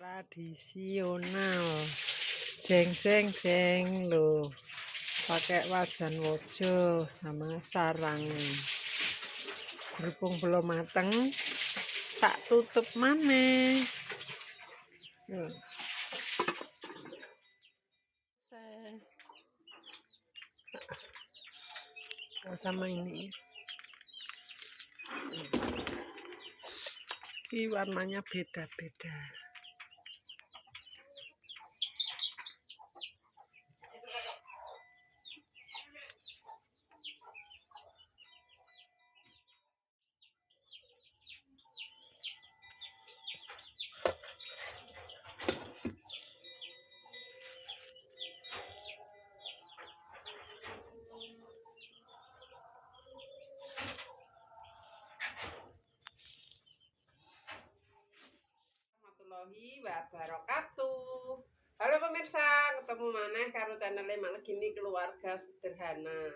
Tradisional. Jeng jeng jeng loh. Pakai wajan wojo sama sarang. Berhubung belum mateng, tak tutup maneh. Nah, sama ini. Ini warnanya beda-beda. Warahmatullahi wabarakatuh. Halo pemirsa, ketemu maneh karo channel Malgini Keluarga Sederhana.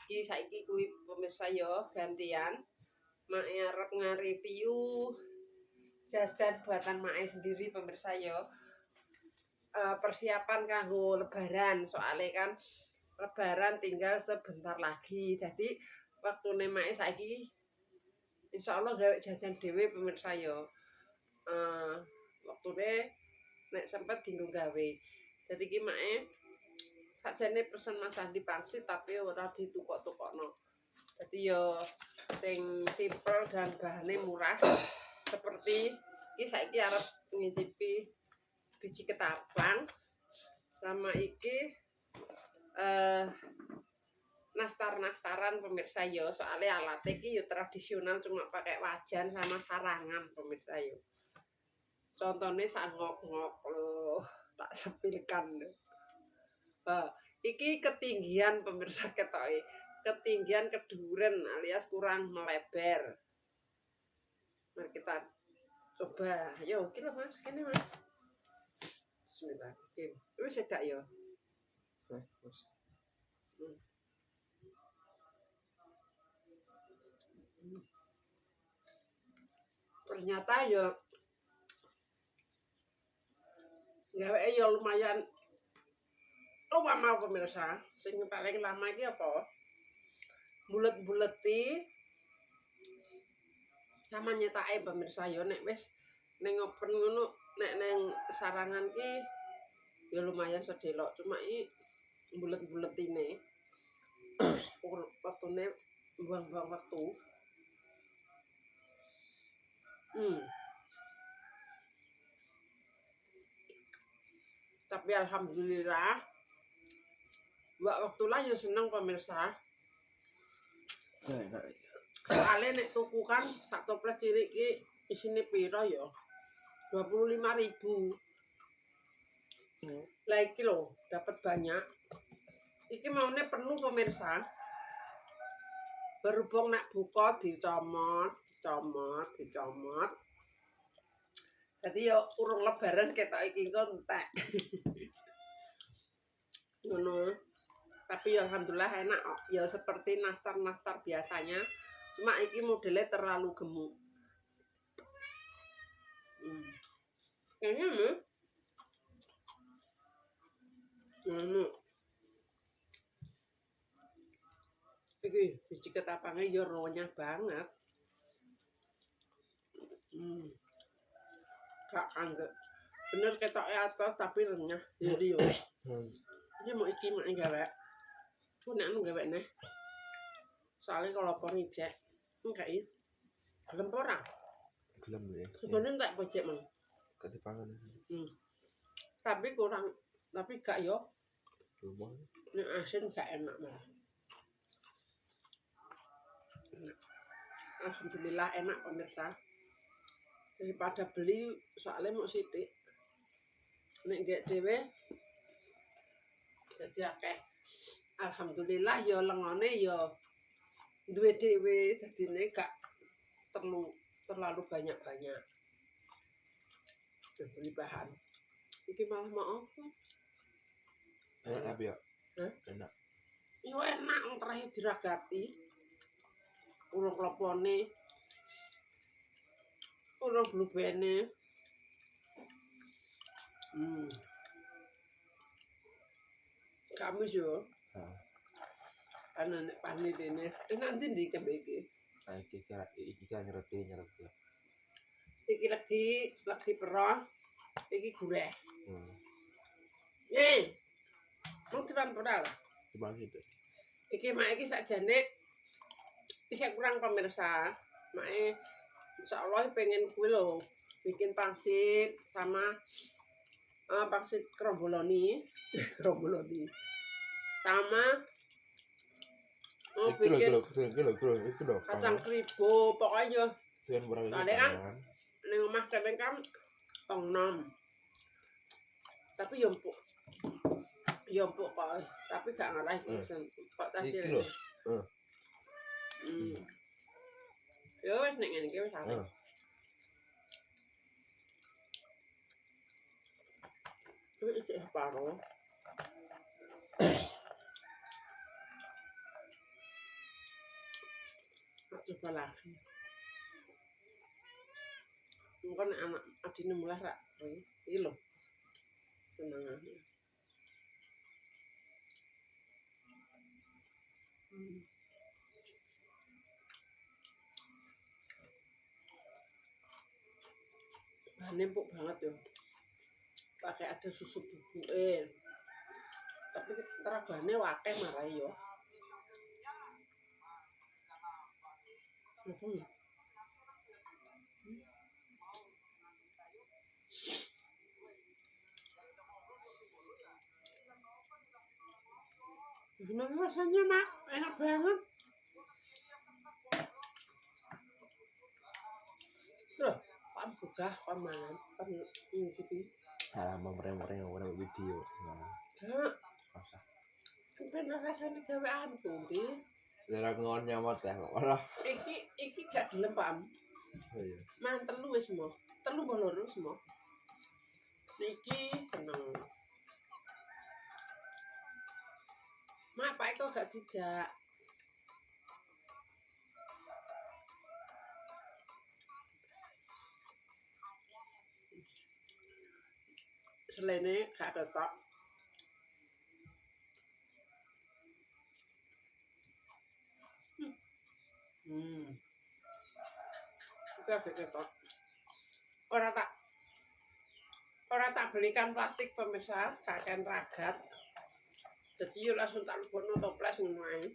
Iki saiki kuwi pemirsa yo gantian mak arep nge-review jajan buatan mak sendiri pemirsa yo. Persiapan kanggo lebaran, soalnya kan lebaran tinggal sebentar lagi. Jadi waktune mak saiki insyaallah gawe jajan dhewe pemirsa yo. Waktune nek sempet dinggo gawe. Dadi iki mae sakjane pesen Mas Andi pangsit tapi ora ditukok-tukokno. Dadi yo sing simple dan bahannya murah. Seperti iki saiki arep ngicipi biji ketapang sama iki nastar-nastaran pemirsa yo. Soalnya alatnya iki yo tradisional cuma pakai wajan sama sarangan pemirsa yo. Contohnya sangok-ngok loh, tak sepilkan. Iki ketinggian pemirsa ketoke, ketinggian keduren alias kurang melebar. Mari kita coba. Yo, kira Mas, kene Mas. Bismillah. Wis sedak yo. Ternyata yo gawe yo lumayan mau pemirsa. Sing paling lama iki apa? Bulet-buleti sama nyetake pemirsa yo nek wis ning oven ngono nek ning sarangan ki ya lumayan sedelok cuma iki bulet-buletine waktune buang-buang waktu. Tapi alhamdulillah waktu lah yo seneng pemirsa. Soalnya nek tuku kan sak toples cilik iki isine piro yo? 25.000. Lah iki lho, dapat banyak. Iki maune penuh pemirsa. Berhubung nek buka dicomot. Jadi yo urung lebaran ketok iki engko entek. Ngono. Tapi ya alhamdulillah enak kok. Ya seperti nastar-nastar biasanya. Cuma iki modelnya terlalu gemuk. Ini iki biji ketapangnya ya renyah banget. Gak kanggek. Bener ketoknya atas tapi renyah. Jadi yo. Ini mau iki mau gawe. Ku nek anu gawe neh. Soalnya kalau pon ijek enggak iki. Gelem ora? Gelem ya. Sebenarnya enggak pojek mang. Ketipangan. Tapi kurang, tapi gak yo. Lumayan. Nek asin gak enak malah. Alhamdulillah enak pemirsa. Daripada beli soalnya mau sithik. Nek gek dhewe dadi akeh. Alhamdulillah ya lengone ya duwe dhewe dadine gak terlalu banyak-banyak. Beli bahan. Iki malah mau apa? Enak tapi ya. Enak. Yo enak terakhir diragati. Urung klepone. Urung blubene. Kamis yo. Nah, Ana nek pani dene. Nanti ndi kembe iki. iki kan nyereti. Iki lagi perah. Iki gureh. Hmm. Mau tiban pedal. Gimana itu? Iki mak iki sakjane isih kurang pemirsa. Mae insyaallah pengen kuwi lho bikin pangsit sama pangsit kromboloni. Sama bikin Kilo. kacang kribo pokoknya Tuan berapa ada kan ning omah kadang kan tong nom. Tapi yo empuk kok. Tapi gak ngalah pesen. Kok tadi. Iki lho. Yo wis nek ngene iki wis apik. Iki separo. Coba lagi. Mungkin anak adine mulai rak. Iki lho. Senengane. Bahannya empuk banget ya. Pakai ada susu bubuk. Tapi teragane wakeh marai yo. Gimana rasanya, Mak? Enak banget. Loh, pan buka, pan mangan, pan ngisipi. Mau mereng video. Nah, kan rasanya gawean kuwi. Dalam ngon nyamot ya, malah. Iki gak gelem, Pam. Oh iya. Man telu wis mo. Telu apa loro wis mo. Niki seneng. Mak, Pak Eko gak dijak. Selene gak cocok. Itu agak cocok. Ora tak belikan plastik pemirsa, kakek ragat. Jadi yuk langsung tak lebokno toples ngono ae.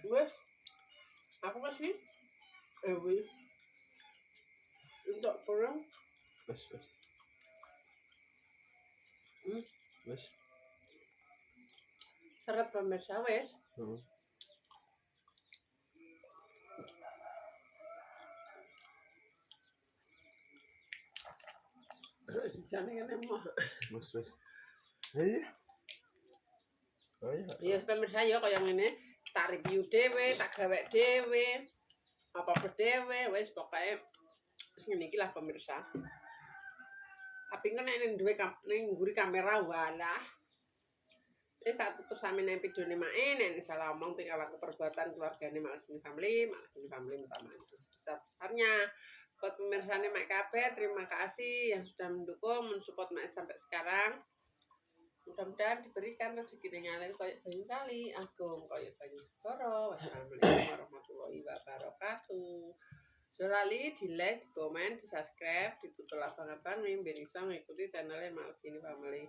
Wes, aku kasih. Wes. Untuk kurang. Wes. Seret pemirsa wes. Jangan emoh. Wes. Iya. Oh iya. Iya pemirsa ya kaya ngene, tak review dhewe, tak gawe dhewe. Apa dhewe wis pokoke wis ngene iki lah pemirsa. Tapi kan nek duwe ngguri kamera walah. Wis tak tutup sami nang videone mae nek salah omong tinggal aku perbuatan keluargane Malkini Family utama itu. Besarnya buat pemirsane Mak kabeh, terima kasih yang sudah mendukung, mensupport Mak sampai sekarang. Mudah-mudahan diberikan rezeki dengan ngalir koyo banyu kali, agung koyo banyu segara. Wassalamualaikum warahmatullahi wabarakatuh. Selalu di like, di komen, di subscribe, di tutul abang-abang biar bisa mengikuti channelnya Malkini Family.